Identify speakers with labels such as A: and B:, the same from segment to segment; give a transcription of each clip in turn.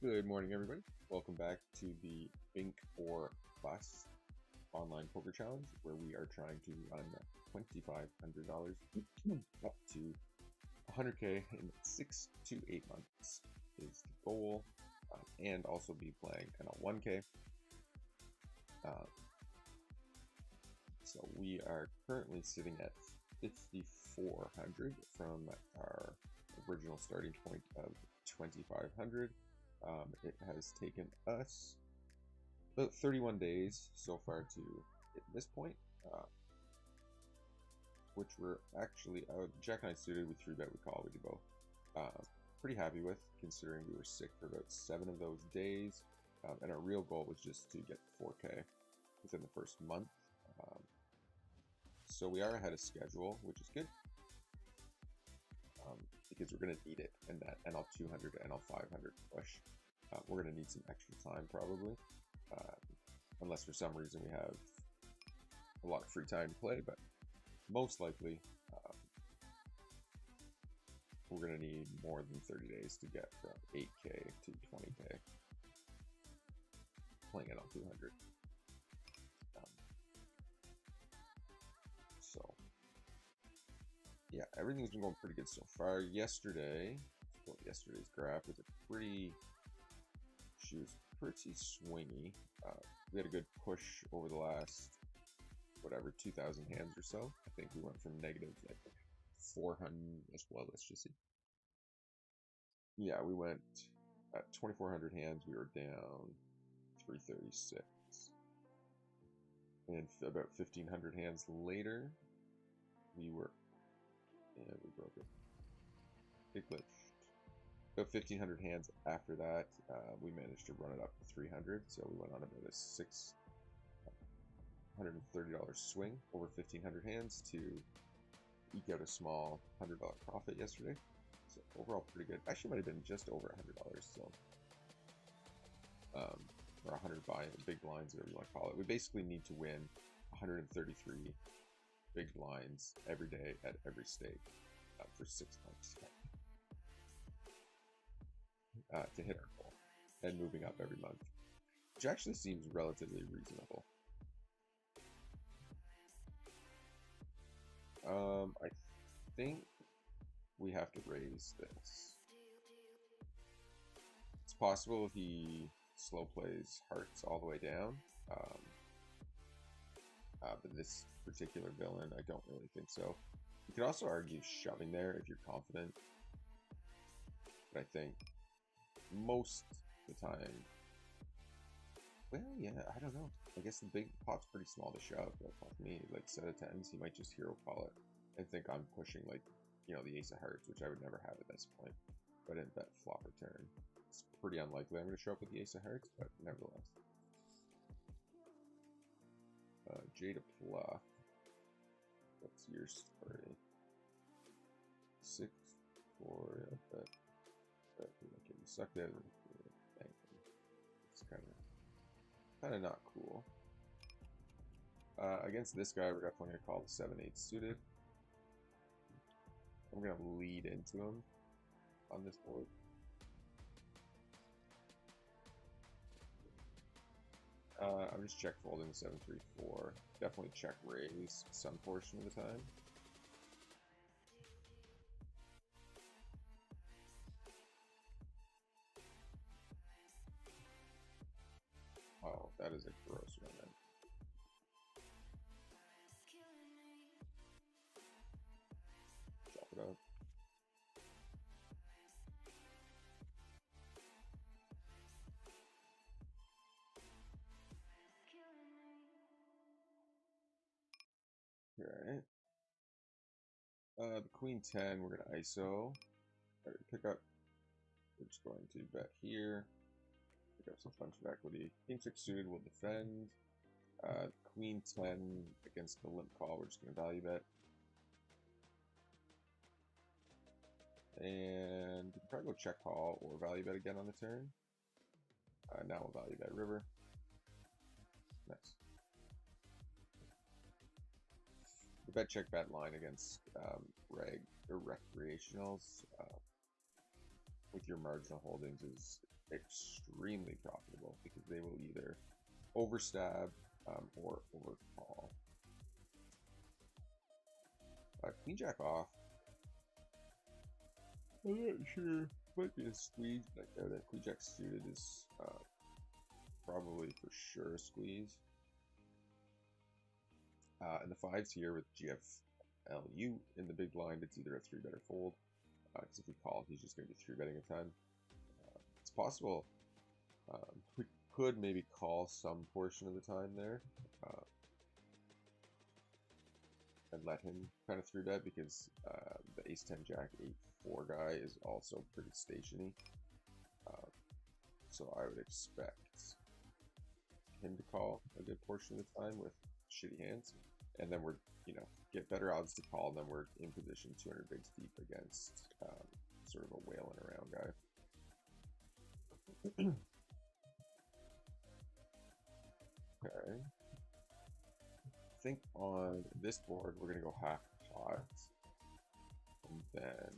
A: Good morning, everybody. Welcome back to the Bink or Bust online poker challenge, where we are trying to run $2,500 up to 100K in 6 to 8 months is the goal, and also be playing NL1K. So we are currently sitting at 5,400 from our original starting point of 2,500. It has taken us about 31 days so far to hit this point, which we're actually, Jack and I suited, we 3-bet, we call, we do both. Pretty happy with, considering we were sick for about 7 of those days, and our real goal was just to get 4K within the first month. So we are ahead of schedule, which is good, because we're going to need it in that NL 200 to NL 500 push. We're going to need some extra time probably, unless for some reason we have a lot of free time to play, but most likely we're going to need more than 30 days to get from 8K to 20K playing NL 200. So yeah, everything's been going pretty good so far. Yesterday's graph was she was pretty swingy. We had a good push over the last, 2,000 hands or so. I think we went from negative like 400 as well. Let's just see. Yeah, we went at 2,400 hands. We were down 336. And about 1,500 hands later, we were, and we broke it. Big glitch. About 1,500 hands after that, we managed to run it up to 300. So we went on about a $630 swing over 1,500 hands to eke out a small $100 profit yesterday. So overall, pretty good. Actually, might have been just over $100. So, or 100 big blinds, whatever you want to call it. We basically need to win 133 big blinds every day at every stake for 6 months. To hit our goal and moving up every month, which actually seems relatively reasonable. I think we have to raise this. It's possible he slow plays hearts all the way down, but this particular villain, I don't really think so. You could also argue shoving there if you're confident, but I think most of the time, well, yeah, I don't know. I guess the big pot's pretty small to shove, but with me, like set of tens, he might just hero call it and think I'm pushing, like, the ace of hearts, which I would never have at this point. But in bet flop or turn, it's pretty unlikely I'm going to show up with the ace of hearts, but nevertheless. J to Pluff. What's your story? 6, 4, bet. Okay, you sucked at it. It's kind of not cool. Against this guy, we're definitely gonna call the 7-8 suited. I'm gonna lead into him on this board. I'm just check folding the 7-3-4. Definitely check raise some portion of the time. Oh, that is a gross one, man. Chop it up. Alright. The Queen 10, we're going to ISO. Pick up. We're just going to bet here. Pick up some bunch of equity. King 6 suited will defend. Queen 10 against the limp call, we're just going to value bet. And we can probably go check call or value bet again on the turn. Now we'll value bet river. Nice. The bet check bet line against recreationals. with your marginal holdings is extremely profitable because they will either overstab or overcall. Queen jack off. I'm not sure. Might be a squeeze, but I doubt it. Queen jack suited is probably for sure a squeeze. And the fives here with GFLU in the big blind, it's either a 3-bet or fold. Because if we call, he's just going to be 3-betting a ton. It's possible we could maybe call some portion of the time there. And let him kind of 3-bet because the ace-10 jack 8-4 guy is also pretty stationy. So I would expect him to call a good portion of the time with shitty hands. And then we're, get better odds to call, and then we're in position 200 bigs deep against sort of a wailing around guy. Okay. I think on this board, we're going to go half pot. And then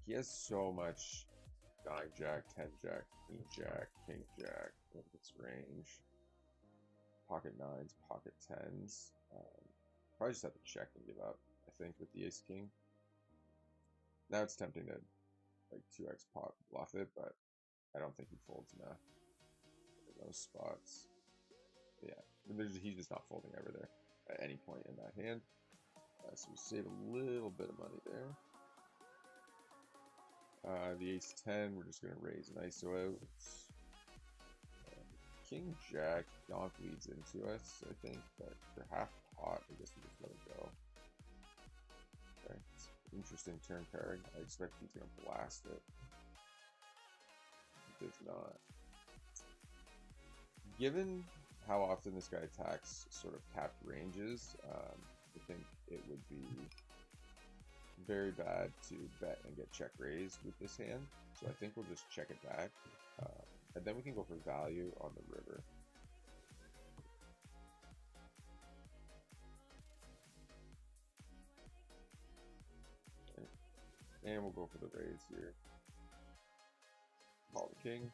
A: he has so much 9 jack, 10 jack, queen jack, king jack in its range. Pocket 9s, pocket 10s. Probably just have to check and give up, I think, with the ace king. Now it's tempting to like 2x pot bluff it, but I don't think he folds enough in those spots. Yeah, he's just not folding ever there at any point in that hand. So we save a little bit of money there. The ace 10, we're just going to raise an ISO out. King jack, donk leads into us, I think, but for half pot, I guess we just let it go. Okay, it's an interesting turn pairing. I expect he's going to blast it. He does not. Given how often this guy attacks sort of capped ranges, I think it would be very bad to bet and get check raised with this hand. So I think we'll just check it back. And then we can go for value on the river. Okay. And we'll go for the raise here. Call the king.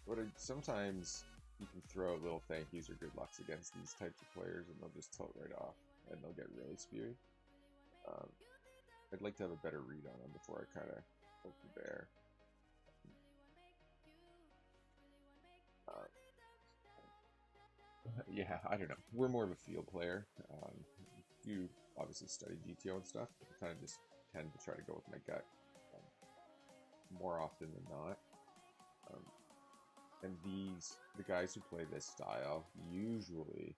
A: But sometimes you can throw little thank yous or good lucks against these types of players and they'll just tilt right off and they'll get really spewy. I'd like to have a better read on them before I kind of poke the bear. Yeah, I don't know. We're more of a field player. You obviously study GTO and stuff. I kind of just tend to try to go with my gut more often than not. And the guys who play this style usually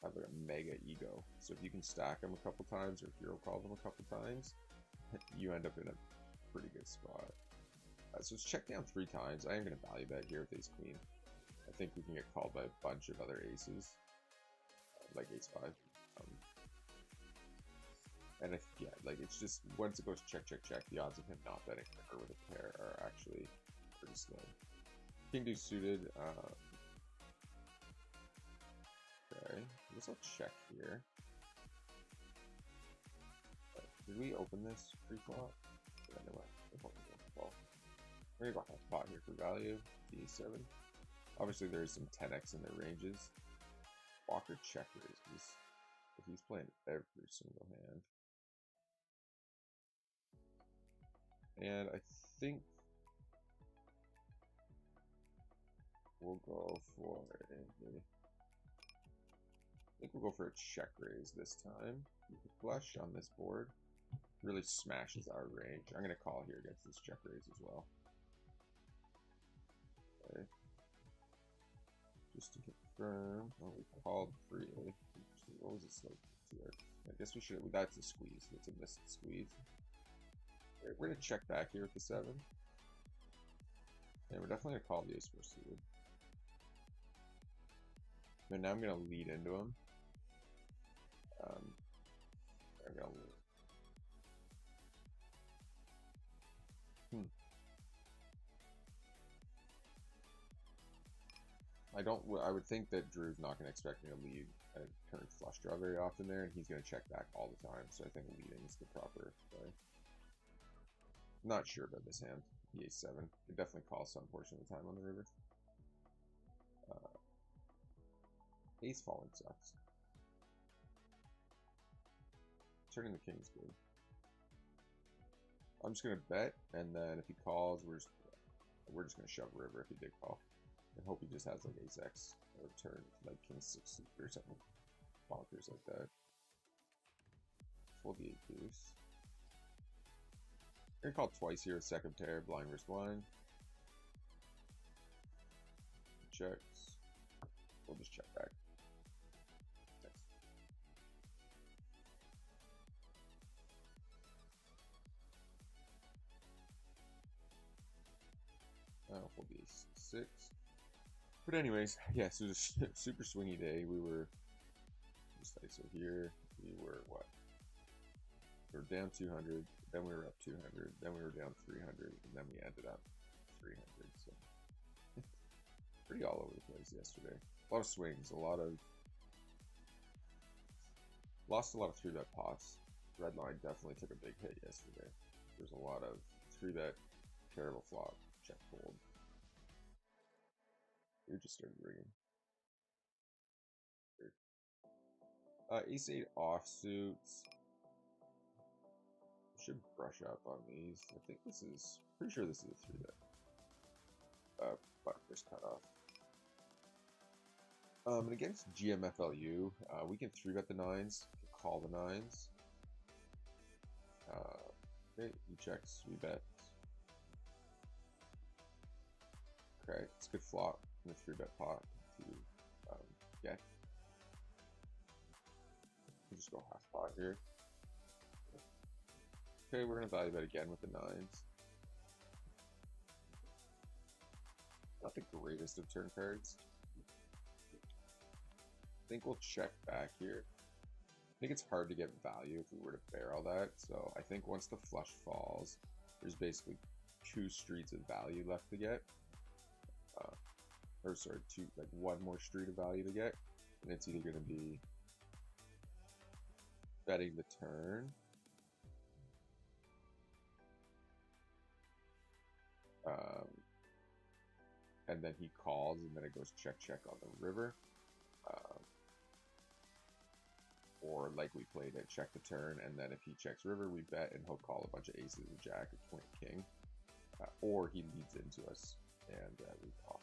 A: have a mega ego. So if you can stack them a couple times or hero call them a couple times, you end up in a pretty good spot. So it's check down 3 times. I am going to value bet here with ace queen. I think we can get called by a bunch of other aces, like ace 5. And if, yeah, like it's just, once it goes check, check, check, the odds of him not betting river with a pair are actually pretty slim. King deuce suited. Okay, I guess I'll check here. Did we open this pre-flop? Yeah, no way. Well, we're gonna go half pot here for value. D7. Obviously, there's some 10x in their ranges. Walker check raises. But he's playing every single hand. And I think we'll go for a check raise this time. Flush on this board really smashes our range. I'm going to call here against this check raise as well. Okay. Just to confirm, oh, we called freely. What was it slope here? I guess we should. That's a squeeze. That's a missed squeeze. Okay, we're going to check back here with the 7. And we're definitely going to call the ace 4 suited. And now I'm going to lead into him. I'm going to... I would think that Drew's not going to expect me to lead a turn flush draw very often there, and he's going to check back all the time. So I think leading is the proper play. Not sure about this hand. The ace-7. It definitely calls some portion of the time on the river. Ace falling sucks. Turning the king's good. I'm just gonna bet, and then if he calls, we're just gonna shove river if he did call, and hope he just has like ace x or turn like king 6 or something bonkers like that. Fold the 8 deuce. Gonna call twice here with second pair, blind versus blind. Checks. We'll just check back. Next. I'll fold the ace 6. But anyways, yeah, so it was a super swingy day. We were just like, so here we were what? We were down 200, then we were up 200, then we were down 300, and then we ended up 300. So pretty all over the place yesterday. A lot of swings, lost a lot of 3-bet pots. Red line definitely took a big hit yesterday. There's a lot of 3-bet, terrible flop, check fold. We just started rigging. Ace-8 offsuits. Should brush up on these. I think this is, pretty sure this is a 3-bet. Button first cutoff. And against GMFLU, we can 3-bet the 9s, call the 9s. Okay, he checks, we bet. Okay, it's a good flop in the 3-bet pot to get. We'll just go half pot here. Okay, we're gonna value bet again with the 9s. Not the greatest of turn cards. I think we'll check back here. I think it's hard to get value if we were to barrel that. So I think once the flush falls, there's basically 2 streets of value left to get. Or sorry, one more street of value to get. And it's either going to be betting the turn. And then he calls, and then it goes check on the river. Or like we played at check the turn, and then if he checks river, we bet, and he'll call a bunch of aces and jack or point king. Or he leads into us, and we call.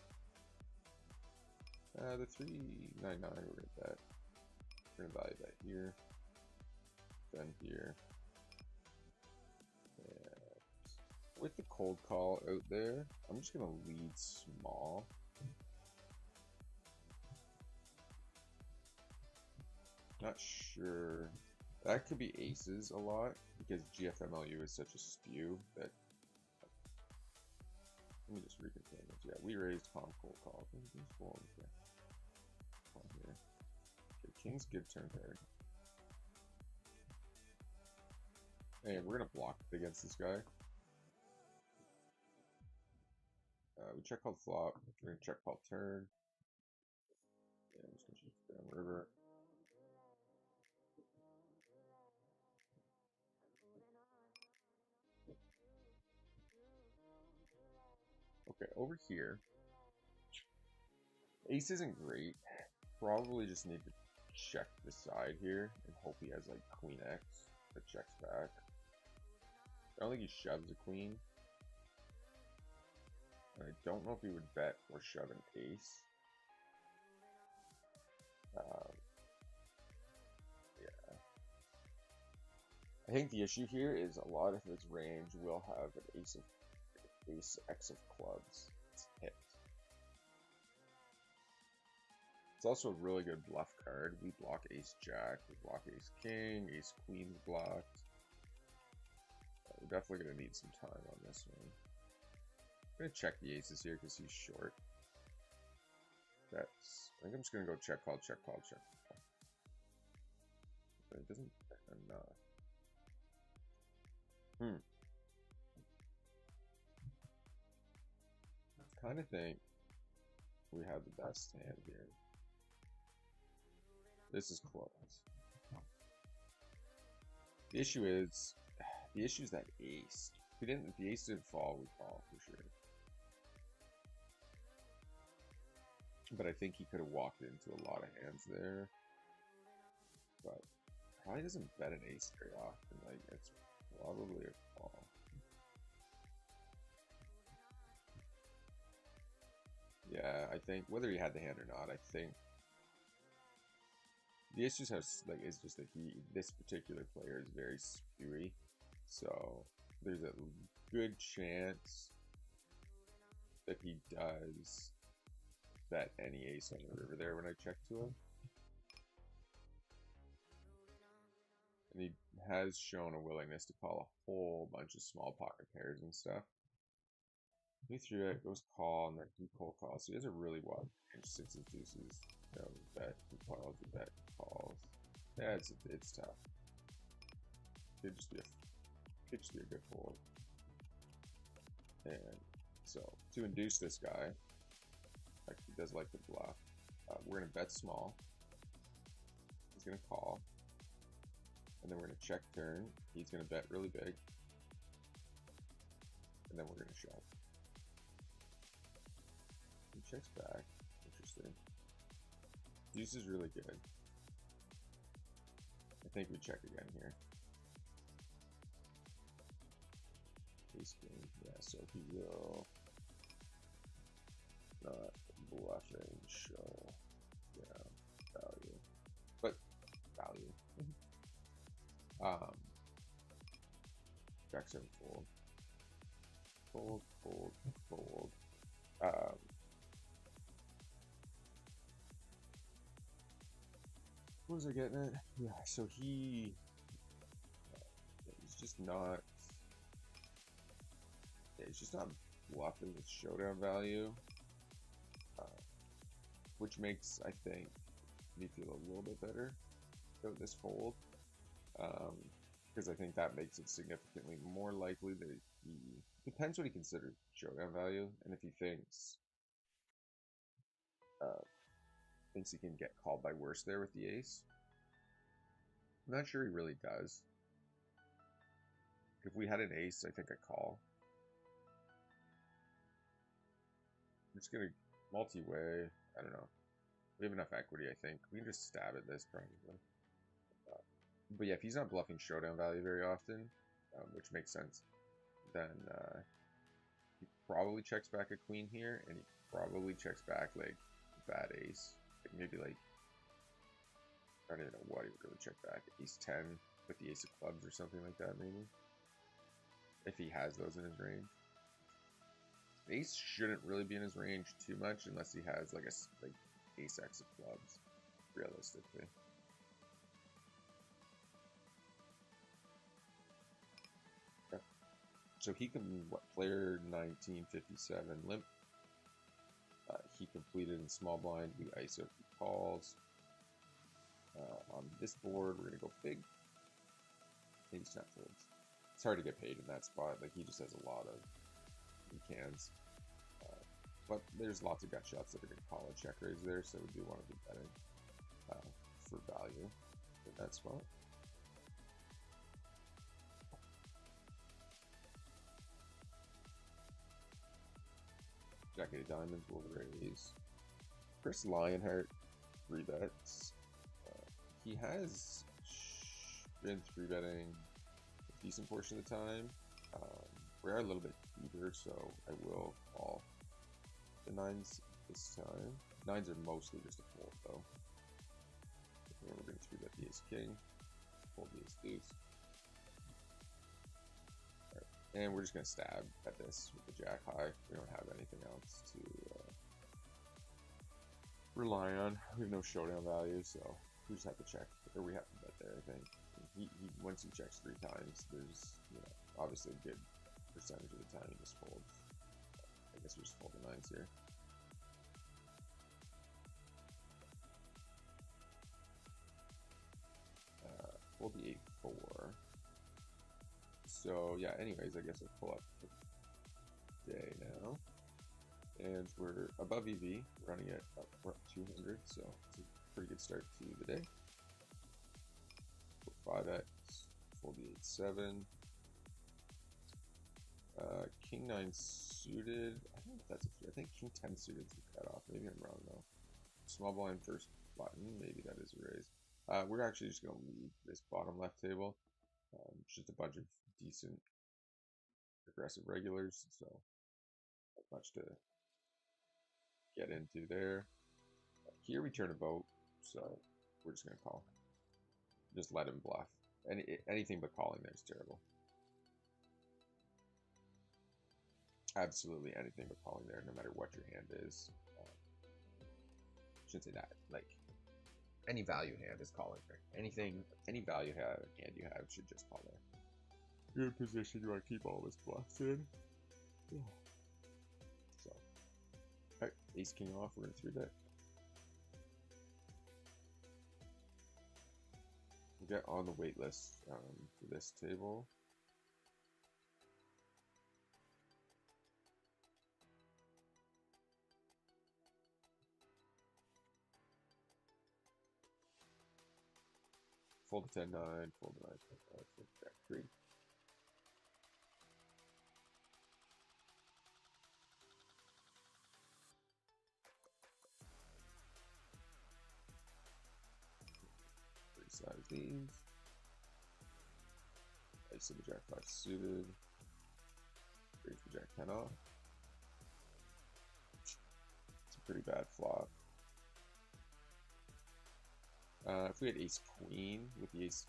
A: The 399, we're gonna bet. We're gonna value that here, then here. And with the cold call out there, I'm just gonna lead small. Not sure. That could be aces a lot because GFMLU is such a spew that. Let me just reconfirm this. Yeah, we raised calm cold call. Okay. Here. Okay, king's good turn pair. Hey, we're gonna block against this guy. We check called flop. We're gonna check called turn. Yeah, I'm just gonna check down river. Okay, over here, ace isn't great. Probably just need to check the side here and hope he has like queen X that checks back. I don't think he shoves a queen. And I don't know if he would bet or shove an ace. Yeah. I think the issue here is a lot of his range will have an ace X of clubs. It's hit. It's also a really good bluff card. We block ace jack, we block ace king, ace queen's blocked. We're definitely going to need some time on this one. I'm going to check the aces here because he's short. I think I'm just going to go check call, check call, check call. But it doesn't enough. I kind of think we have the best hand here. This is close. The issue is that ace. If the ace didn't fall, we fall for sure. But I think he could have walked into a lot of hands there. But probably doesn't bet an ace very often. Like, it's probably a call. Yeah, I think whether he had the hand or not, I think the issue is just that this particular player is very spewy. So there's a good chance that he does bet any ace on the river there when I check to him. And he has shown a willingness to call a whole bunch of small pocket pairs and stuff. He threw it, goes call, and then he cold calls. So he has a really wide range, sixes, deuces, bet, he calls, he bet, calls. Yeah, it's tough. Could just be a good fold. And so to induce this guy, like he does like the bluff, we're gonna bet small. He's gonna call, and then we're gonna check turn. He's gonna bet really big, and then we're gonna shove. He checks back. Interesting. Deuce is really good. I think we check again here. Ace king, yeah, so he will not bluffing show, yeah, value, but value. Jack 7 fold, fold, fold, fold. What was I getting at? Yeah, so he's just not. Yeah, he's just not bluffing with showdown value, which makes, I think, me feel a little bit better about this fold, because I think that makes it significantly more likely that he depends what he considers showdown value, and if he thinks he can get called by worse there with the ace. I'm not sure he really does. If we had an ace, I think I call. I'm just gonna multi-way. I don't know. We have enough equity, I think. We can just stab at this probably. But yeah, if he's not bluffing showdown value very often, which makes sense, then he probably checks back a queen here, and he probably checks back like bad ace. Like maybe like, I don't even know what he would really check back. Ace 10 with the ace of clubs or something like that, maybe. If he has those in his range. Ace shouldn't really be in his range too much unless he has like ace x of clubs, realistically. Okay. So he can, player 1957 limp. He completed in small blind. We ISO if he calls. On this board, we're gonna go big. Ace snap folds. It's hard to get paid in that spot. Like he just has a lot of cans. But there's lots of gut shots that are going to call a check raise there, so we do want to be betting for value in that spot. Jack 8 of diamonds will raise. Chris Lionheart 3 bets. He has been 3 betting a decent portion of the time. We are a little bit deeper, so I will call the 9s this time. 9s are mostly just a fold, though. And we're going to 3 bet the ace king, fold the ace deuce. Right. And we're just going to stab at this with the jack high. We don't have anything else to rely on. We have no showdown value, so we just have to check, or we have to bet there, I think. Once he checks 3 times, there's, obviously a good percentage of the time he just folds. I guess we just fold the 9s here. Fold the 8-4. So yeah, anyways, I guess I'll pull up the day now. and we're above EV, running at we're up 200, so it's a pretty good start to the day. 5x, fold the 8-7. King 9 suited. I don't know if that's a 3. I think King 10 suited is the cutoff. Maybe I'm wrong though. Small blind first button. Maybe that is a raise. We're actually just going to leave this bottom left table. Just a bunch of decent aggressive regulars, so not much to get into there. Here we turn a boat, so we're just going to call. Just let him bluff. Anything but calling there is terrible. Absolutely anything but calling there, no matter what your hand is. Shouldn't say that. Like, any value hand is calling there. Any value hand you have should just call there. You're in position, you want to keep all this bluffs in. So, alright, ace king off, we're going to 3-bet. We'll get on the wait list for this table. Fold the 10-9, fold the 9-5, fold the jack 3. Resize these. Ace of the jack 5 suited. Raise the jack 10 off. It's a pretty bad flop. If we had ace queen with the ace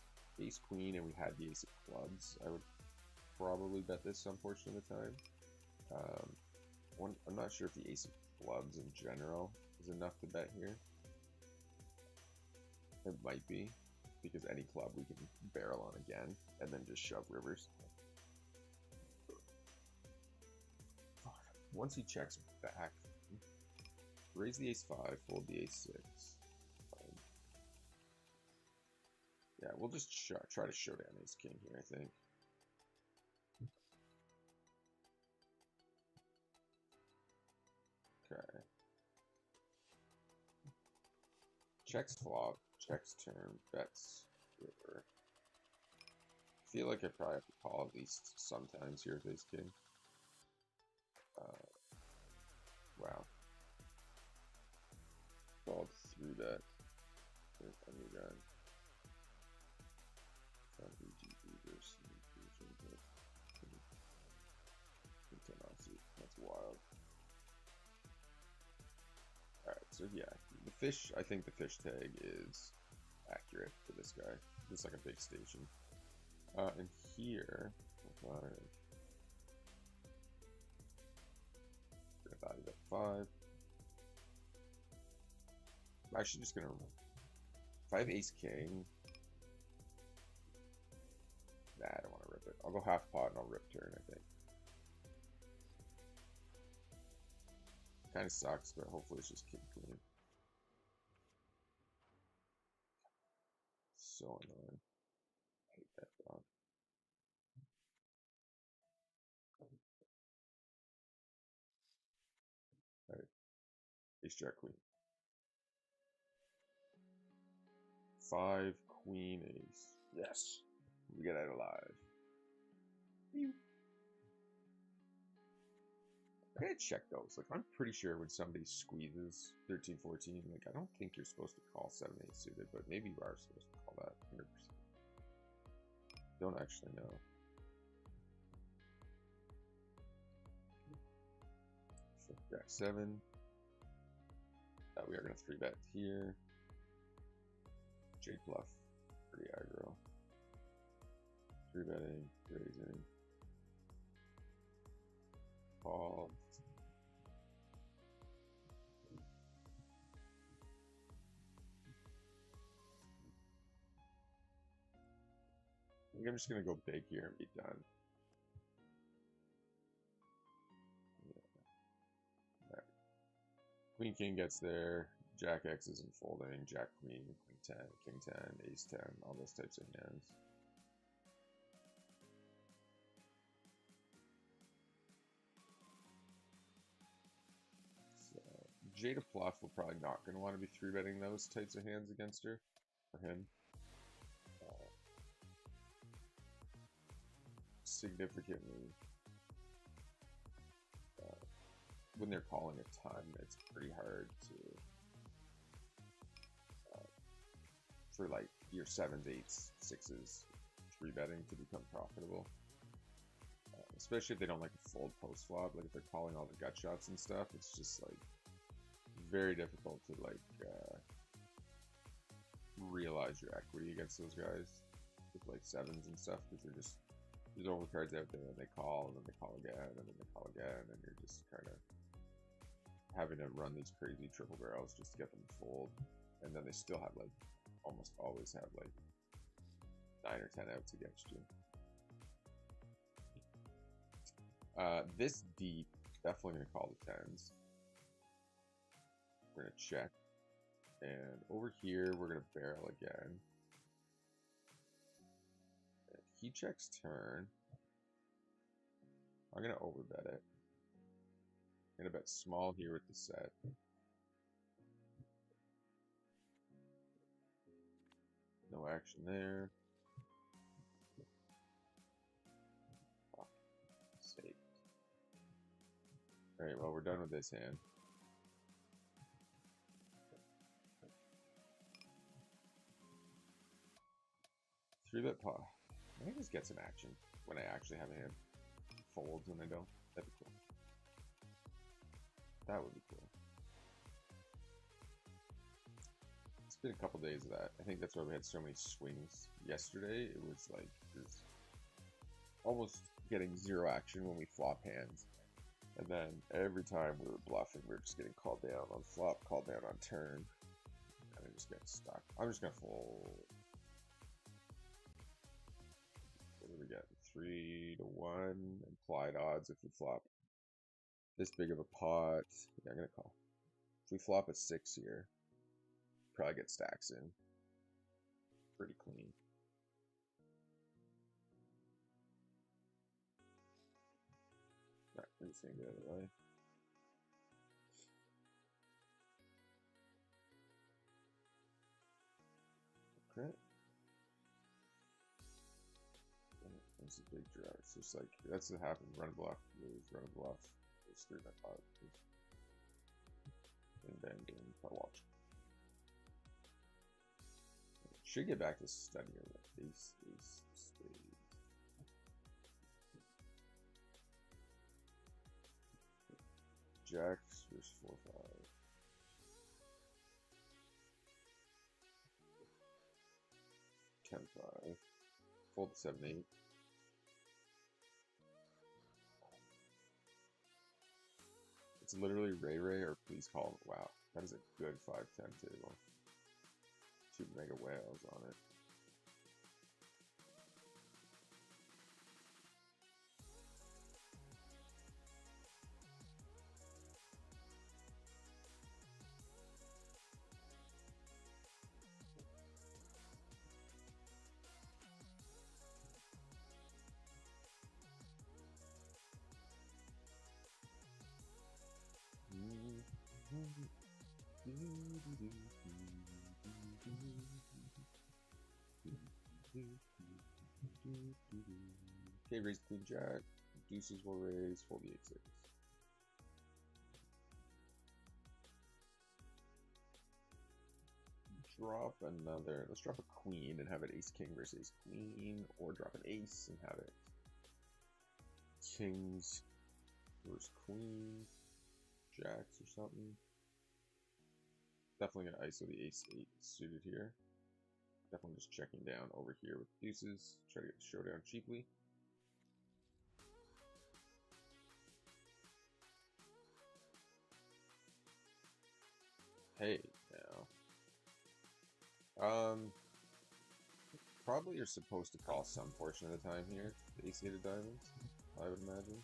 A: queen and we had the ace of clubs, I would probably bet this some portion of the time. I'm not sure if the ace of clubs in general is enough to bet here. It might be, because any club we can barrel on again and then just shove rivers. Once he checks back, raise the ace 5, fold the ace 6. Yeah, we'll just try to show down ace king here, I think. Okay. Checks flop, checks turn, bets river. I feel like I probably have to call at least sometimes here with ace king. Wow. Called 3-bet. A new guy. That's wild. Alright, so yeah, the fish, I think the fish tag is accurate for this guy. It's like a big station. And here, gonna value that 5. I'm actually just gonna, if I have ace king, nah, I don't want to rip it. I'll go half pot and I'll rip turn, I think. Kind of sucks, but hopefully it's just king queen. So annoying. I hate that dog. Alright. Ace jack queen. 5 queen ace. Yes. We get out alive. I gotta check those. Like, I'm pretty sure when somebody squeezes 13-14, like, I don't think you're supposed to call 7-8 suited, but maybe you are supposed to call that 100%. Don't actually know. Jack 7. We are gonna 3-bet here. Jake bluff, pretty aggro. 3-betting, raising. Call. I think I'm just gonna go big here and be done. Yeah. Right. Queen king gets there. Jack X isn't folding. Jack queen, queen 10, king 10, ace 10, all those types of hands. Jada Fluff, we're probably not going to want to be 3-betting those types of hands against her, or him. Significantly, when they're calling a ton, it's pretty hard to, for like your 7s, 8s, 6s, 3-betting to become profitable. Especially if they don't like a fold post flop, like if they're calling all the gut shots and stuff, it's just like very difficult to like realize your equity against those guys with like 7s and stuff, because they're just, there's overcards out there and they call and then they call again and then they call again, and you're just kind of having to run these crazy triple barrels just to get them to fold, and then they still have like almost always have like 9 or 10 outs against you. This deep, definitely gonna call the 10s. We're gonna check, and over here we're gonna barrel again. And he checks turn. I'm gonna overbet it. I'm gonna bet small here with the set. No action there. Oh, sake. Alright, well, we're done with this hand. Three-bet pot. I think just get some action when I actually have a hand. Folds when I don't. That'd be cool. That would be cool. It's been a couple days of that. I think that's why we had so many swings yesterday. It was like, it was almost getting 0 action when we flop hands. And then every time we were bluffing, we were just getting called down on flop, called down on turn. And I just get stuck. I'm just going to fold. What do we get? 3-1 implied odds if we flop this big of a pot. Yeah, I'm going to call. If we flop a 6 here, probably get stacks in. Pretty clean. Not anything the other way. Okay. That's a big draw. It's just like, that's what happens. Run a bluff, lose, run a bluff. It's 3-bet pot. Bang, bang, bang. I watch. Should get back to studying like ace, spades. Jacks versus 4-5. Ten 5. Fold 7-8. It's literally Ray Ray or please call. Wow, that is a good 5-10 table. 2 mega whales on it. Okay, raise queen jack. Deuces will raise. Fold the 8-6. Drop another. Let's drop a queen and have it ace king versus ace queen, or drop an ace and have it kings versus queen, jacks or something. Definitely gonna ISO the ace-8 suited here. Definitely just checking down over here with deuces. Try to get the showdown cheaply. Hey, now. Probably you're supposed to call some portion of the time here. The ace-8 of diamonds, I would imagine.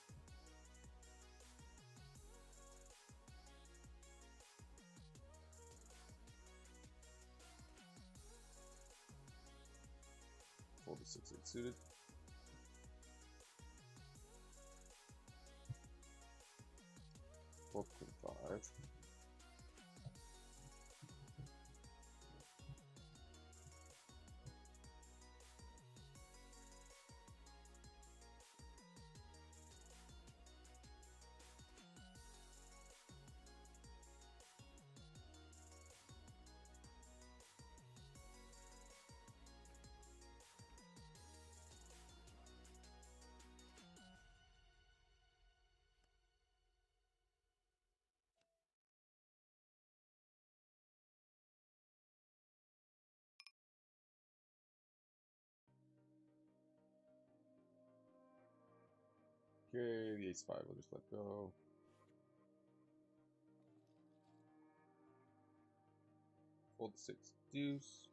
A: Fold the 6-8 suited. Fold queen 5. Okay, the ace 5 will just let go. Fold the 6 deuce.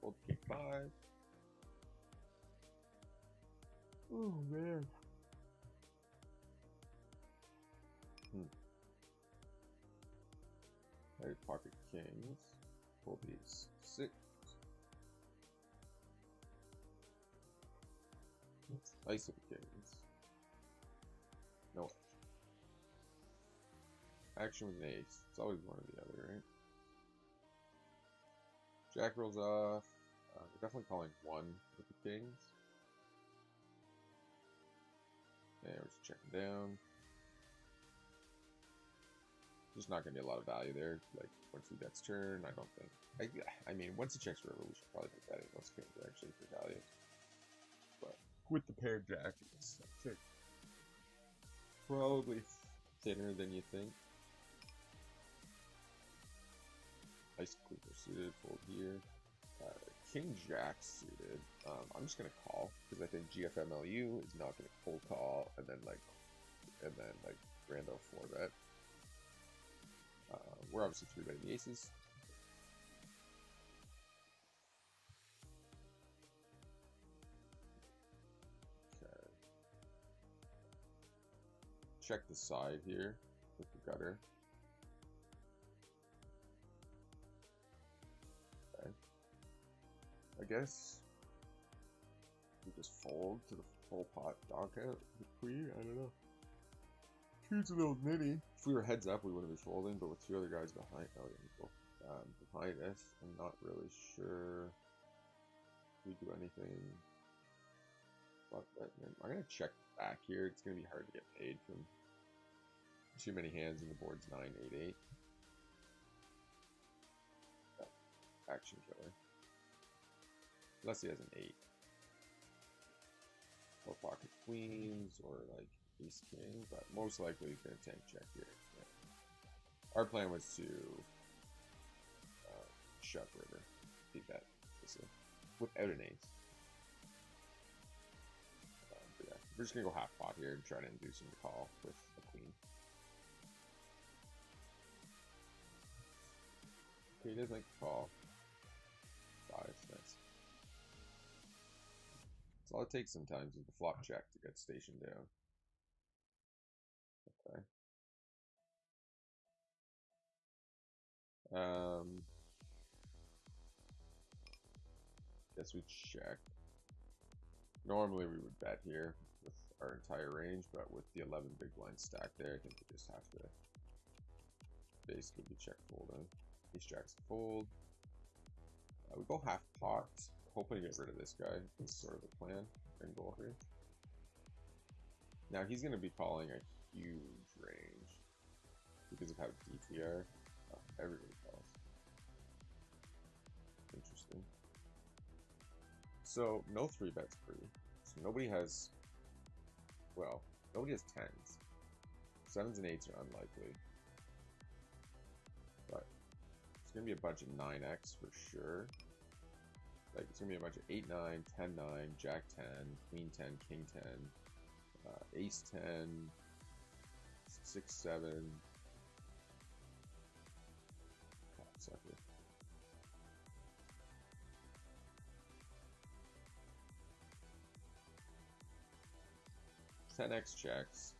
A: Fold king 5. Oh man. Alright, pocket kings. Fold these 6. Ice of the kings. No action with an ace. It's always one or the other, right? Jack rolls off. We're definitely calling 1 with the kings. And we're just checking down. Just not going to be a lot of value there. Like, once he bets turn, I don't think. I mean, once he checks river, we should probably be betting those kings actually for value. But with the paired jack, it's probably thinner than you think. Ice Cleaver suited, fold here. King Jack suited. I'm just gonna call because I think GFMLU is not gonna cold call and then like rando 4-bet. We're obviously 3-betting the aces. Okay. Check the side here with the gutter. Okay. I guess we just fold to the full pot donk out the queen. I don't know. Queen's a little nitty. If we were heads up, we wouldn't be folding, but with 2 other guys behind, behind us, I'm not really sure if we do anything. But I'm gonna check back here. It's gonna be hard to get paid from too many hands, and the board's 9, 8, 8. Action killer. Unless he has an 8. Or pocket queens, or like ace king, but most likely he's gonna tank check here. Yeah. Our plan was to shove river, beat that without an ace. But yeah, we're just gonna go half pot here and try to induce him to call with a queen. Okay, he doesn't like to call. 5, nice. That's all it takes sometimes is the flop check to get stationed down. Okay. Guess we check. Normally we would bet here with our entire range, but with the 11 big blinds stacked there, I think we just have to basically be check folding. Ace jack's fold. We go half pot, hoping to get rid of this guy. That's sort of the plan and goal here. Now he's going to be calling a huge range because of how deep we are. Oh, everybody calls. Interesting. So no 3-bets free. So nobody has, well, nobody has 10s. 7s and 8s are unlikely. But it's going to be a bunch of 9x for sure. Like, it's going to be a bunch of 8, 9, 10, 9, Jack 10, Queen 10, King 10, Ace 10, 6, 7. Sucker. Ten X checks.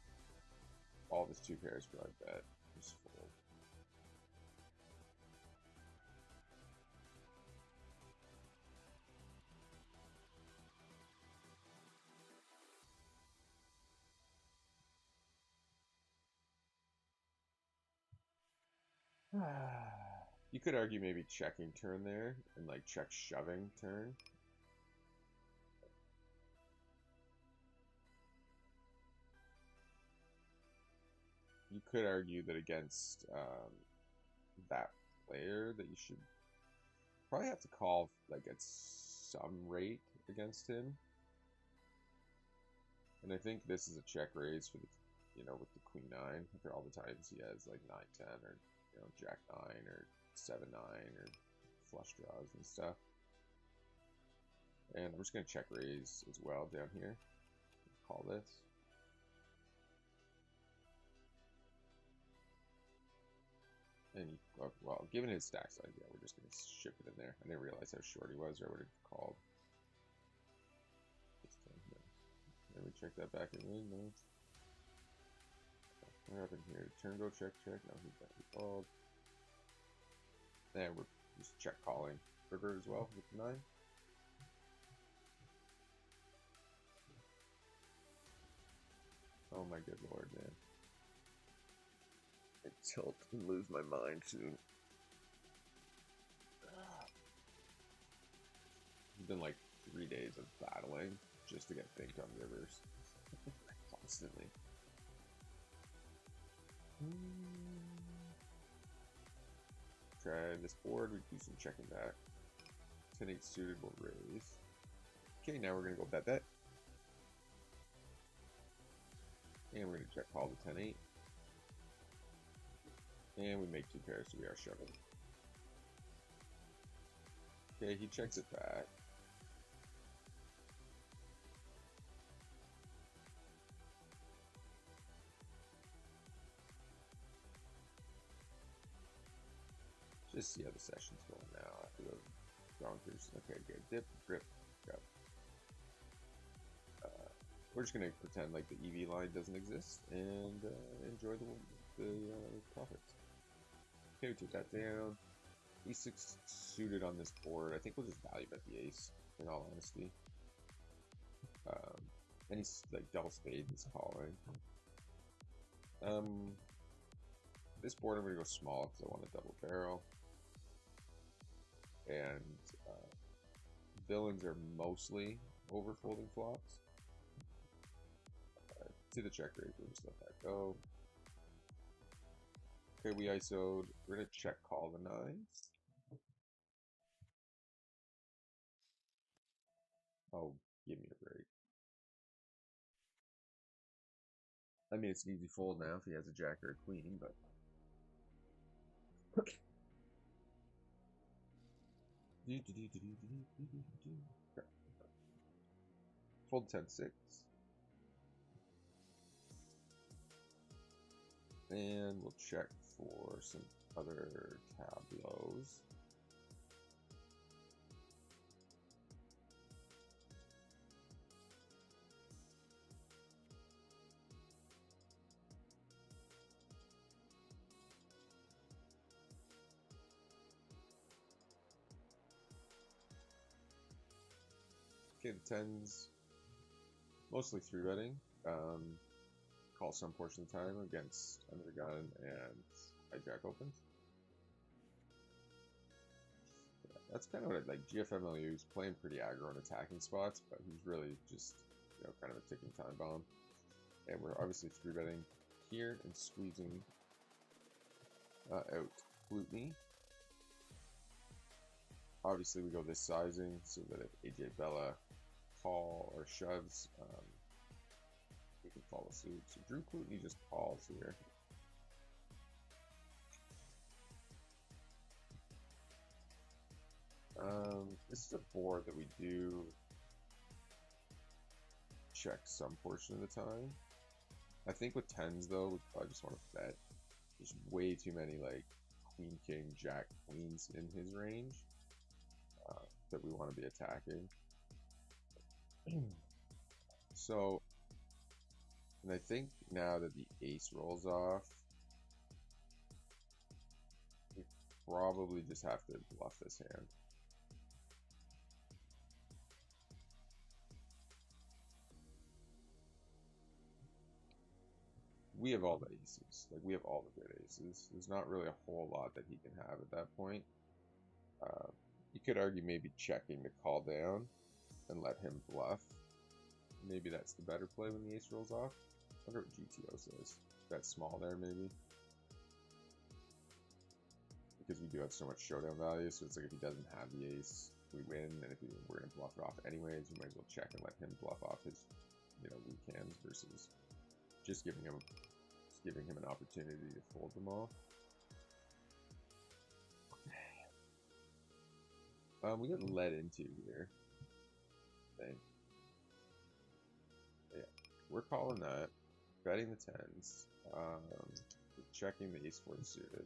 A: All of his 2 pairs probably bet. Just fold. You could argue maybe checking turn there and like check shoving turn. You could argue that against that player that you should probably have to call like at some rate against him. And I think this is a check raise for you know, with the queen 9, after all the times he has like 9-10 or, you know, jack 9 or 7-9 or flush draws and stuff. And I'm just going to check raise as well down here. Call this. And, well, given his stack size, yeah, we're just going to ship it in there. I didn't realize how short he was, or I would have called. And we check that back in. No. What happened here? Turn go check. No, he called. And we're just check calling river as well with the 9. Oh my good lord, man. I tilt and lose my mind soon. It's been like 3 days of battling just to get Bink on rivers. Constantly. Try this board, we do some checking back. 10-8 suited will raise. Okay, now we're gonna go bet. And we're gonna check call the 10-8. And we make 2 pairs, so we are shoving. Okay, he checks it back. Just see how the session's going now after those donkers. Okay, good. Dip, grip, go. We're just gonna pretend like the EV line doesn't exist and enjoy the profits. Okay, we took that down. E6 suited on this board. I think we'll just value bet the ace, in all honesty. And he's like double spade is calling. This board I'm gonna go small because I want a double barrel. And villains are mostly over folding flops. To the check raise, we'll just let that go. Okay, we ISO'd. We're gonna check call the 9s. Oh, give me a break. I mean, it's an easy fold now if he has a jack or a queen, but fold 10-6. And we'll check for some other tableaus. Okay, the 10s, mostly 3-betting. Call some portion of the time against under the gun and hijack opens. Yeah, that's kind of what like GFMLU is playing pretty aggro and attacking spots, but he's really just, you know, kind of a ticking time bomb. And we're obviously 3-betting here and squeezing out Gluteny. Obviously we go this sizing so that if AJ Bella call or shoves, we can follow suit. So Drew Gluteny just calls here. This is a board that we do check some portion of the time. I think with 10s though, we probably just want to bet. There's way too many like queen, king, jack, queens in his range that we want to be attacking. So, and I think now that the ace rolls off, we probably just have to bluff this hand. We have all the aces. Like, we have all the good aces. There's not really a whole lot that he can have at that point. You could argue maybe checking the call down and let him bluff. Maybe that's the better play when the ace rolls off. I wonder what GTO says. Bet small there, maybe. Because we do have so much showdown value, so it's like if he doesn't have the ace, we win, and if we're going to bluff it off anyways, we might as well check and let him bluff off his, you know, weak hands versus Just giving him an opportunity to fold them all. We get led into here. I think. Yeah, we're calling that. Betting the tens. We're checking the ace 4 suited.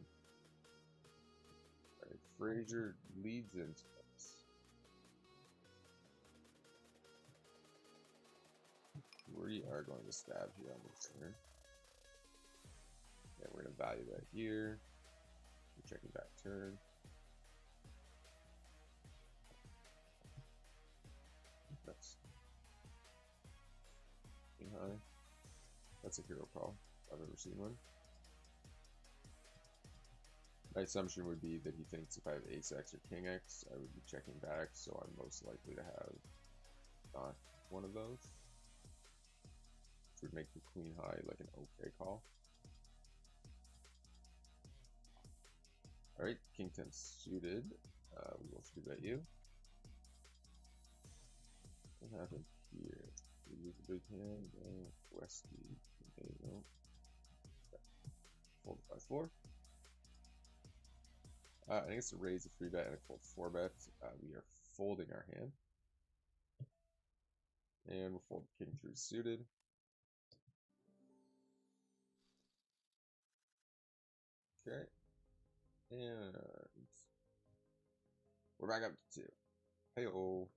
A: Alright, Frazier leads into this. We are going to stab here on the turn. Yeah, we're going to value that here. We're checking back turn. That's high. That's a hero call. I've ever seen one. My assumption would be that he thinks if I have ace X or king X, I would be checking back, so I'm most likely to have not one of those. Which would make the queen high like an okay call. Alright, king 10 suited. We will 3-bet you. What happened here? We lose a big hand. Westy. Okay, no. Fold 5-4. I think it's a raise, a 3-bet, and a fold 4-bet. We are folding our hand. And we'll fold king 3 suited. Okay. And we're back up to 2. Hey-oh.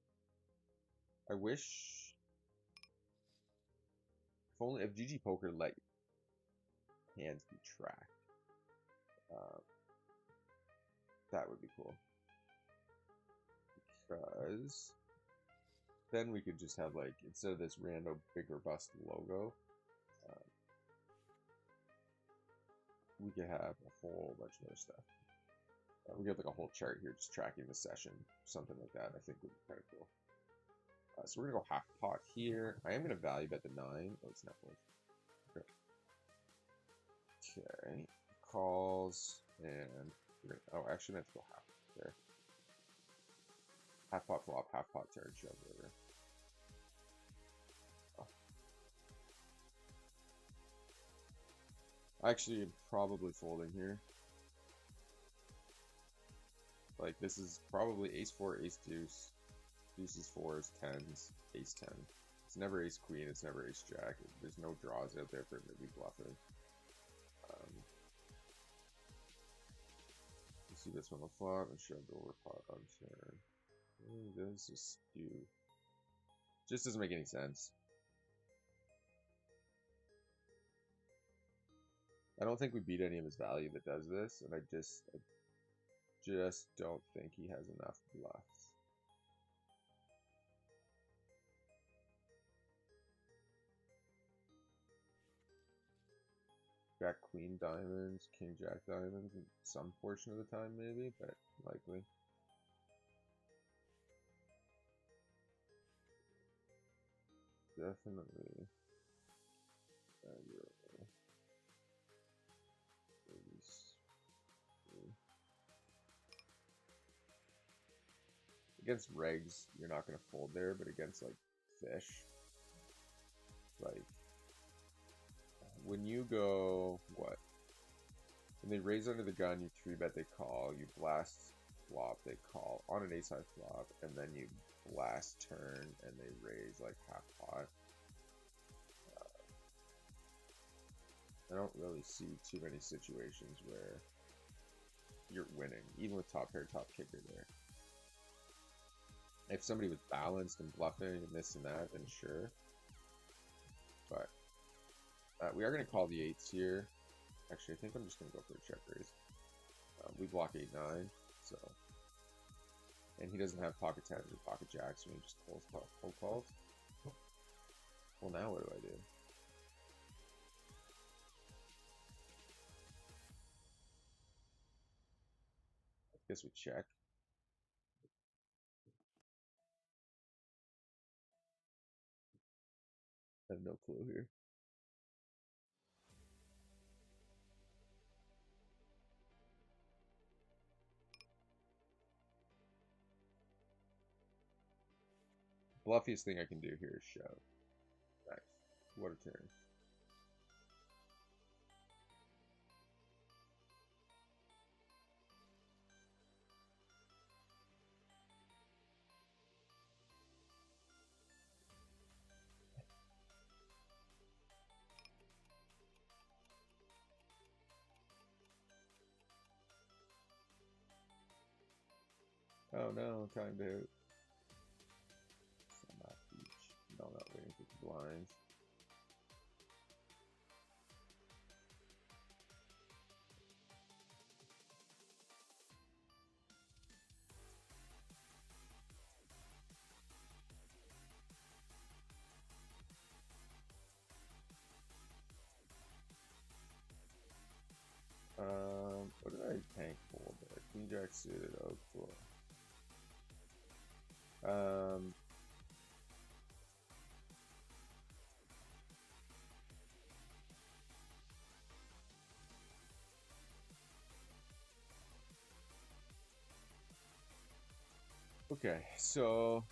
A: I wish if GG Poker let hands be tracked, that would be cool. Because then we could just have, like, instead of this random big or bust logo, we could have a whole bunch of other stuff. We get like a whole chart here just tracking the session, something like that. I think would be kind of cool. So we're gonna go half pot here. I am gonna value bet the 9. Oh, it's not fold. Okay. Okay. Calls and we're gonna, oh, actually, I have to go half there. Half pot flop, half pot turn, shove over. Oh. Actually, I'm probably folding here. Like, this is probably ace 4, ace deuce, deuces 4s, 10s, ace 10. It's never ace queen, it's never ace jack. There's no draws out there for him to be bluffing. You see this one on flop and shoved over pot on turn. This is skew. Just doesn't make any sense. I don't think we beat any of his value that does this, and I just don't think he has enough bluffs. Got queen diamonds, king jack diamonds, some portion of the time maybe, but likely. Definitely. Against regs, you're not going to fold there, but against like fish, like when you go what? When they raise under the gun, you 3-bet, they call, you blast flop, they call on an ace high flop, and then you blast turn and they raise like half pot. I don't really see too many situations where you're winning, even with top pair, top kicker there. If somebody was balanced and bluffing and this and that, then sure. But we are going to call the 8s here. Actually, I think I'm just going to go for a check raise. We block 8-9, so. And he doesn't have pocket 10s or pocket jacks, so he just cold calls. Well, now what do I do? I guess we check. I have no clue here. Bluffiest thing I can do here is shove. Nice. What a turn. Oh no, timed out. Not each. No, not waiting for the blinds. What did I tank for there? Queen Jack suited. Oh, cool. Okay, so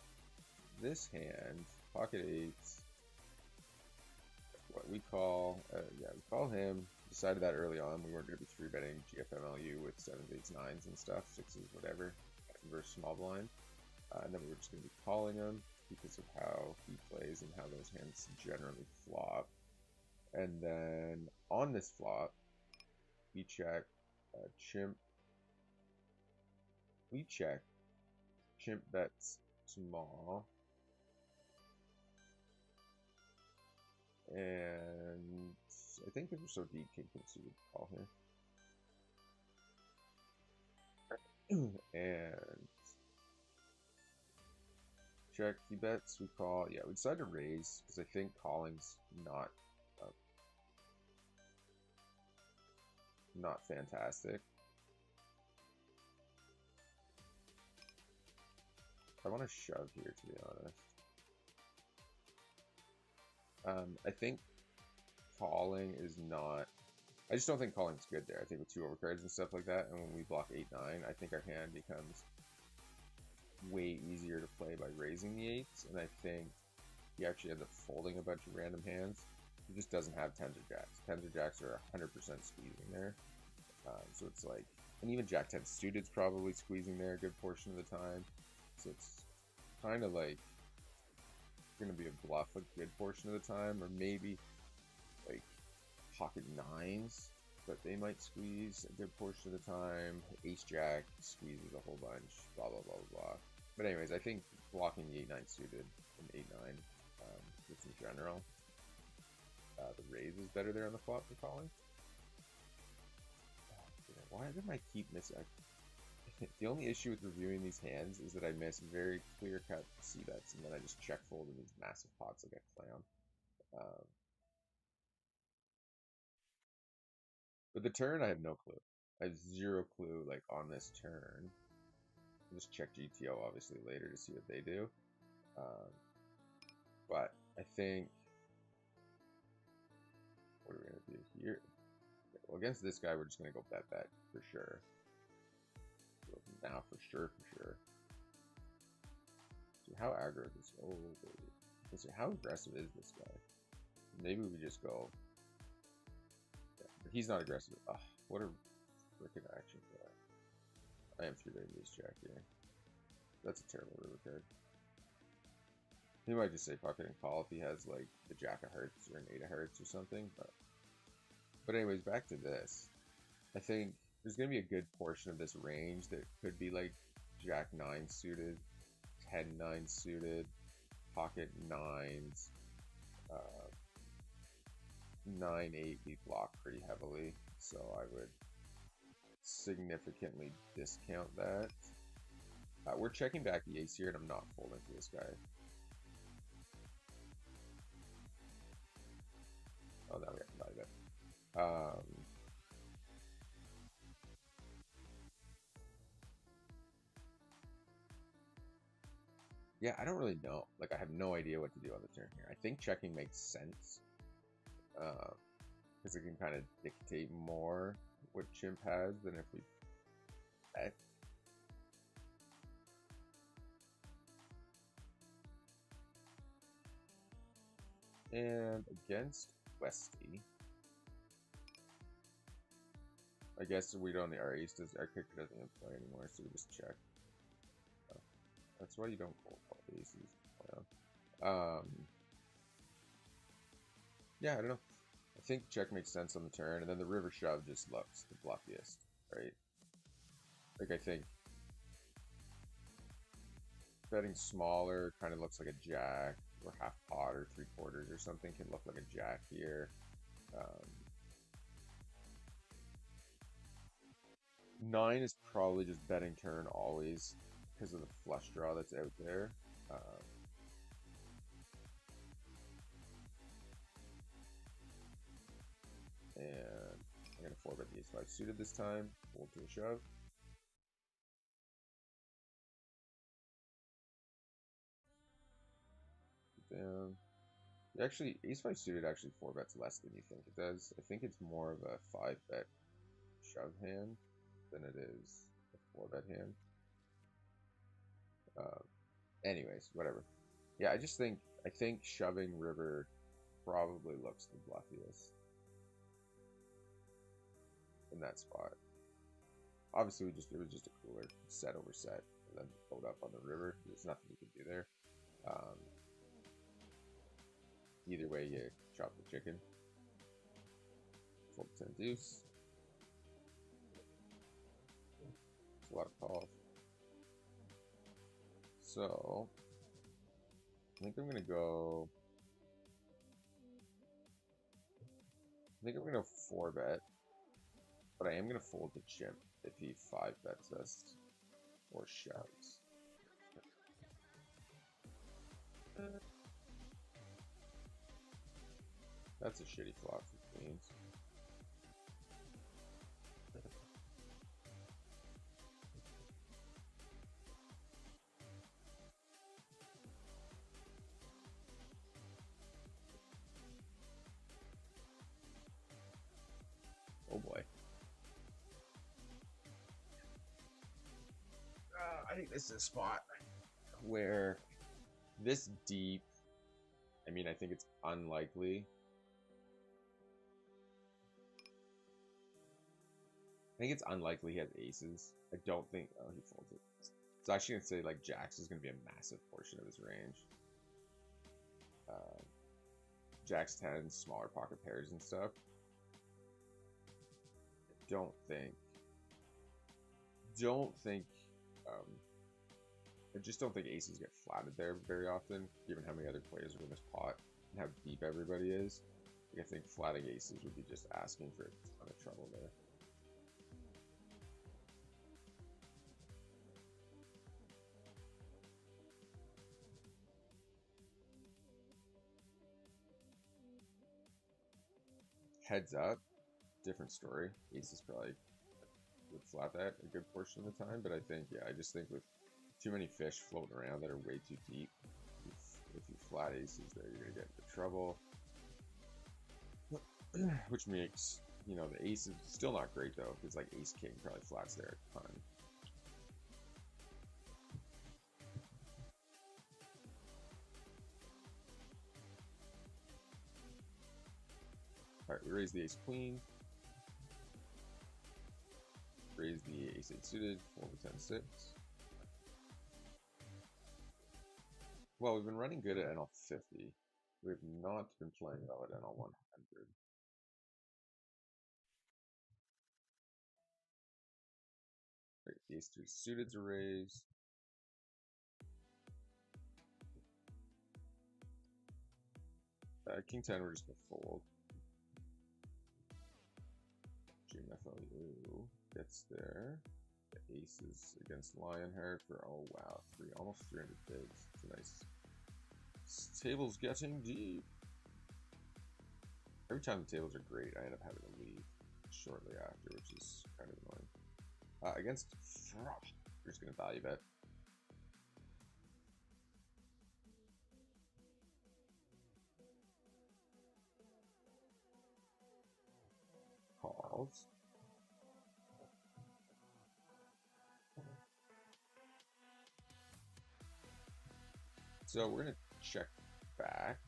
A: this hand, pocket eights, what we call, yeah, we call him. Decided that early on. We weren't going to be 3-betting GFMLU with 7s, 8s, 9s and stuff, 6s, whatever, versus small blind. And then we were just going to be calling him because of how he plays and how those hands generally flop. And then on this flop, we check chimp. We check chimp bets small. And I think if we're so deep, king can see the call here. And check, he bets, we call. Yeah, we decided to raise because I think calling's not fantastic. I want to shove here, to be honest. I think calling is not. I just don't think calling's good there. I think with 2 overcards and stuff like that, and when we block 8-9, I think our hand becomes way easier to play by raising the 8s, and I think he actually ends up folding a bunch of random hands. He just doesn't have 10s or jacks. 10s or jacks are 100% squeezing there. So it's like, and even Jack 10 suited's probably squeezing there a good portion of the time. So it's kind of like going to be a bluff a good portion of the time, or maybe like pocket 9s, but they might squeeze a good portion of the time. Ace Jack squeezes a whole bunch, blah, blah, blah, blah, blah. But anyways, I think blocking the 8-9 suited and 8-9, just in general, the raise is better there on the flop for calling. Why did I keep missing? The only issue with reviewing these hands is that I miss very clear-cut c-bets, and then I just check fold in these massive pots like a clown. But the turn, I have no clue. I have 0 clue, like, on this turn. I'll just check GTO, obviously, later to see what they do. But I think... What are we going to do here? Well, against this guy, we're just going to go bet for sure. Now, for sure. So how aggro is this? Oh, baby. So how aggressive is this guy? Maybe we just go... Yeah, but he's not aggressive. Oh, what a freaking action guy. I am 3-betting this jack here. That's a terrible river card. He might just say pocket and call if he has like the jack of hearts or an 8 of hearts or something. But anyways, back to this. I think there's going to be a good portion of this range that could be like jack 9 suited, 10-9 suited, pocket 9s, 9-8 we block pretty heavily, so I would significantly discount that. We're checking back the ace here, and I'm not folding for this guy. Oh, now we have to buy that. Yeah, I don't really know. Like, I have no idea what to do on the turn here. I think checking makes sense. Because it can kind of dictate more what Chimp has than if we bet. And against Westy, I guess we don't. Our ace does. Our kicker doesn't even play anymore, so we just check. That's why you don't call aces. Yeah, I don't know. I think check makes sense on the turn, and then the river shove just looks the bluffiest, right? Like, I think betting smaller kind of looks like a jack, or half pot or 3/4 or something can look like a jack here. 9 is probably just betting turn always because of the flush draw that's out there. And I'm going to 4-bet the ace-5 suited this time, fold to a shove. Down. Actually, ace-5 suited actually 4-bets less than you think it does. I think it's more of a 5-bet shove hand than it is a 4-bet hand. Anyways, whatever. Yeah, I think shoving river probably looks the bluffiest in that spot. Obviously, it was just a cooler set over set, and then fold up on the river. There's nothing you can do there. Either way, you chop the chicken. Fold 10 deuce. It's a lot of calls. So I think I'm gonna go. I think I'm gonna 4-bet, but I am gonna fold the chimp if he 5-bets us or shoves. That's a shitty flop for queens. Oh boy. I think this is a spot where this deep, I mean, I think it's unlikely. I think it's unlikely he has aces. I don't think, oh, he folds it. So actually gonna say like jacks is gonna be a massive portion of his range. Jacks 10, smaller pocket pairs and stuff. I just don't think aces get flatted there very often, given how many other players are in this pot and how deep everybody is. I think flatting aces would be just asking for a ton of trouble there. Heads up, different story. Aces probably would flat that a good portion of the time, but I think, yeah, I just think with too many fish floating around that are way too deep, if you flat aces there, you're gonna get into trouble. Which makes, you know, the ace is still not great though, because like ace king probably flats there a ton. Alright, we raise the ace queen. Raise the ace 8 suited, fold the 10 6. Well, we've been running good at NL 50. We have not been playing well at NL 100. Right, the ace 3 suited to raise. King 10, we're just gonna fold. GMFLU gets there. The aces against Lionheart for, oh wow, almost 300 bigs. It's a nice. This table's getting deep. Every time the tables are great, I end up having to leave shortly after, which is kind of annoying. Against Frop, we're just gonna value bet. Calls. So we're gonna check back,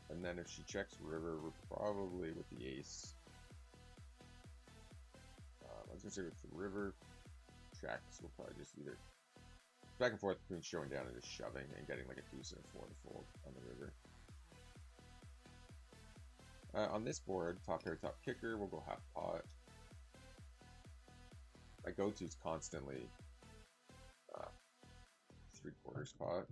A: and then if she checks river, we're probably with the ace. I was gonna say with the river checks, we'll probably just either back and forth between showing down and just shoving and getting like a deuce and a 4 to fold on the river. On this board, top pair, top kicker, we'll go half pot. My go-to is constantly 3/4 pot.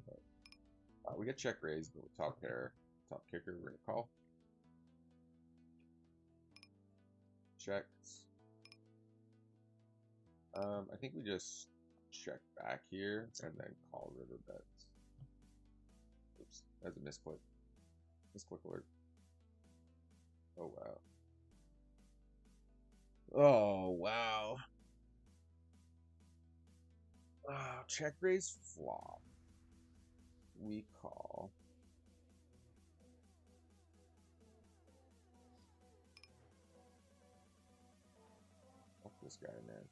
A: But, we get check raise, but with top pair, top kicker, we're gonna call. Checks. I think we just check back here and then call river bets. Oops, that's a misclick. Misclick alert. Oh wow. Oh wow. Check raise flop. We call. Fuck this guy, man.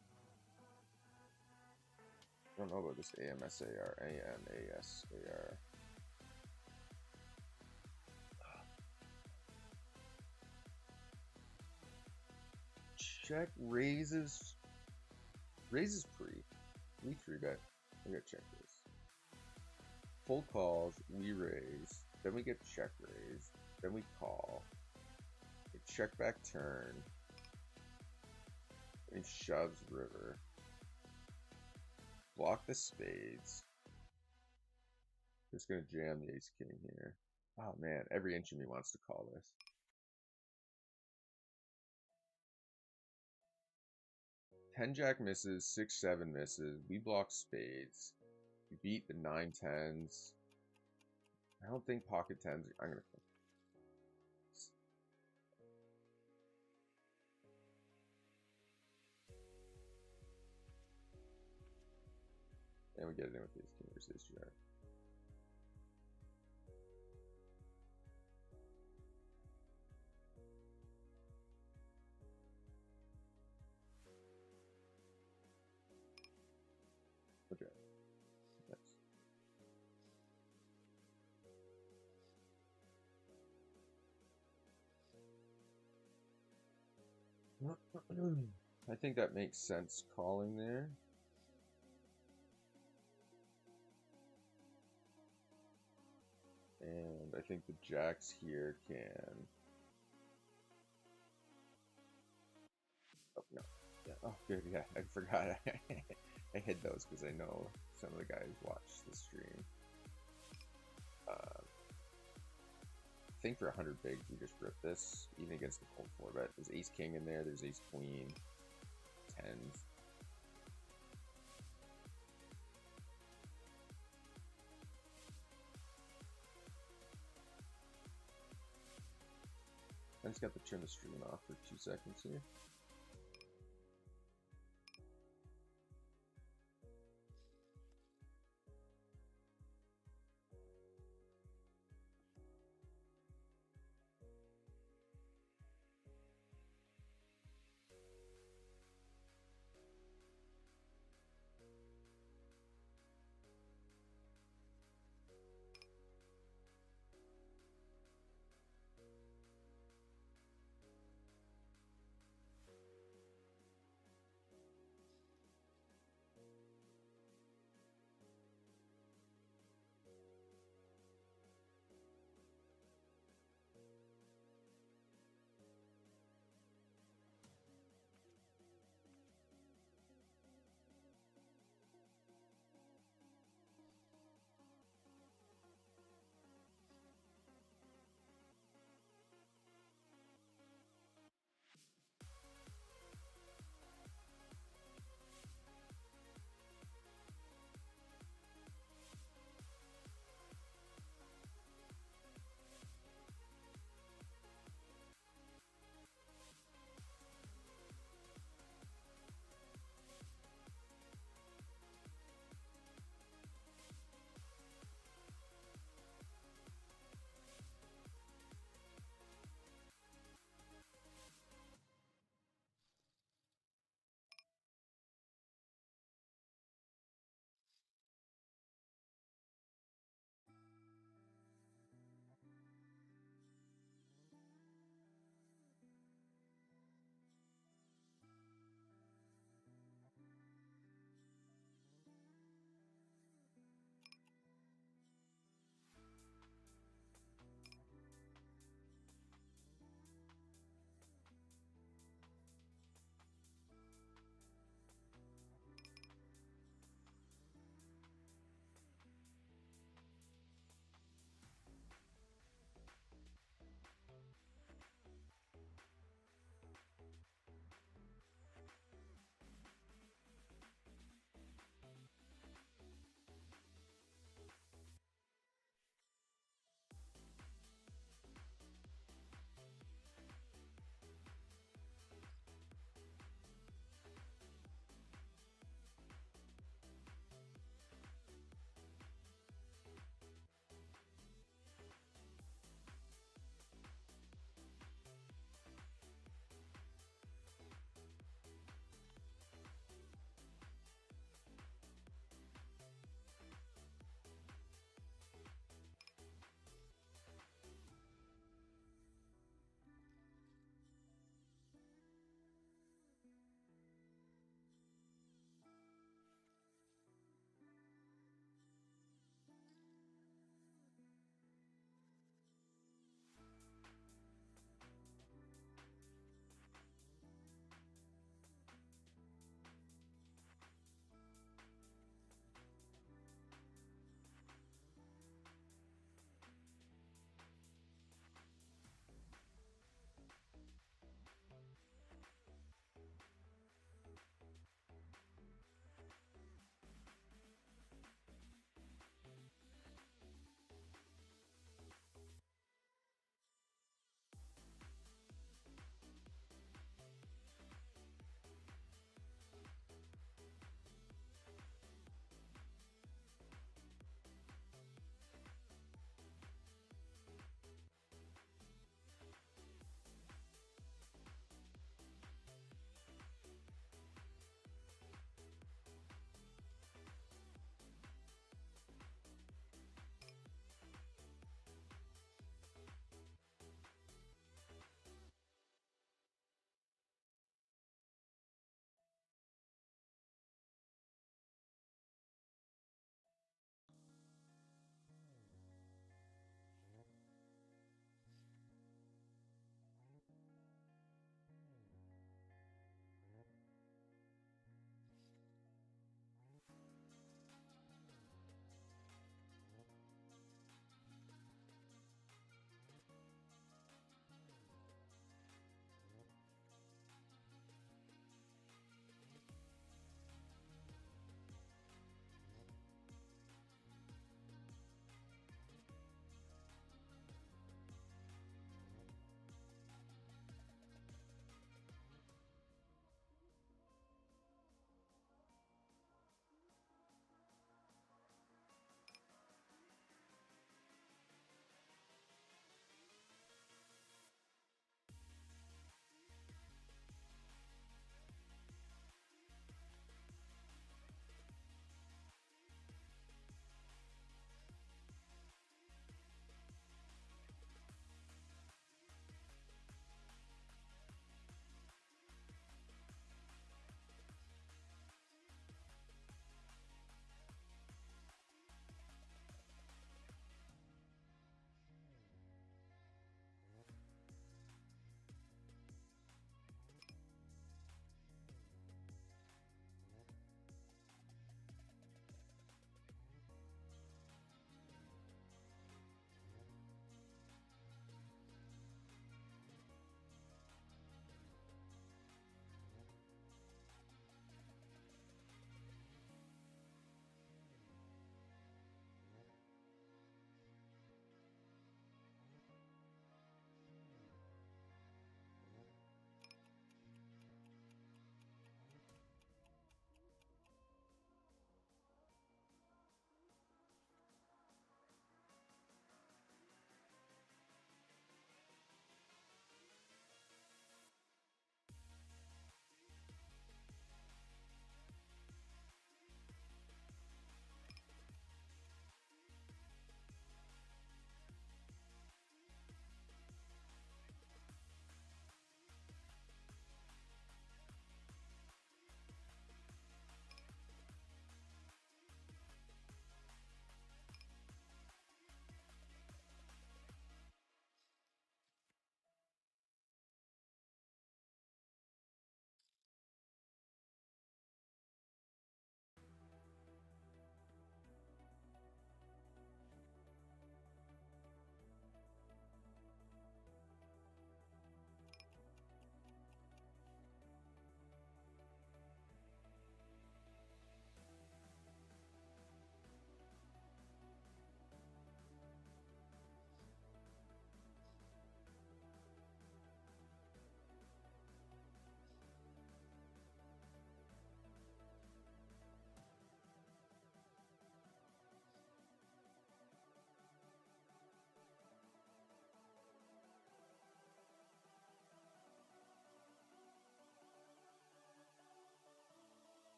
A: I don't know about this AMSAR. AMASAR. Check raises. Raises pre. We 3-bet. We got check raise. Full calls, we raise. Then we get check raise. Then we call. We check back turn. And he shoves river. Block the spades. Just gonna jam the ace king here. Oh man, every inch of me wants to call this. Ten jack misses, 6-7 misses. We block spades. We beat the 9-10s. I don't think pocket 10s. I'm gonna. And we get it in with ace king versus ace jack. Okay. Yes. I think that makes sense calling there. And I think the jacks here can. Oh, no. Yeah. Oh, good. Yeah, I forgot. I hid those because I know some of the guys watch the stream. I think for 100 bigs, we just rip this, even against the cold 4-bet. There's ace king in there. There's ace queen, 10s. I just got to turn the stream off for 2 seconds here.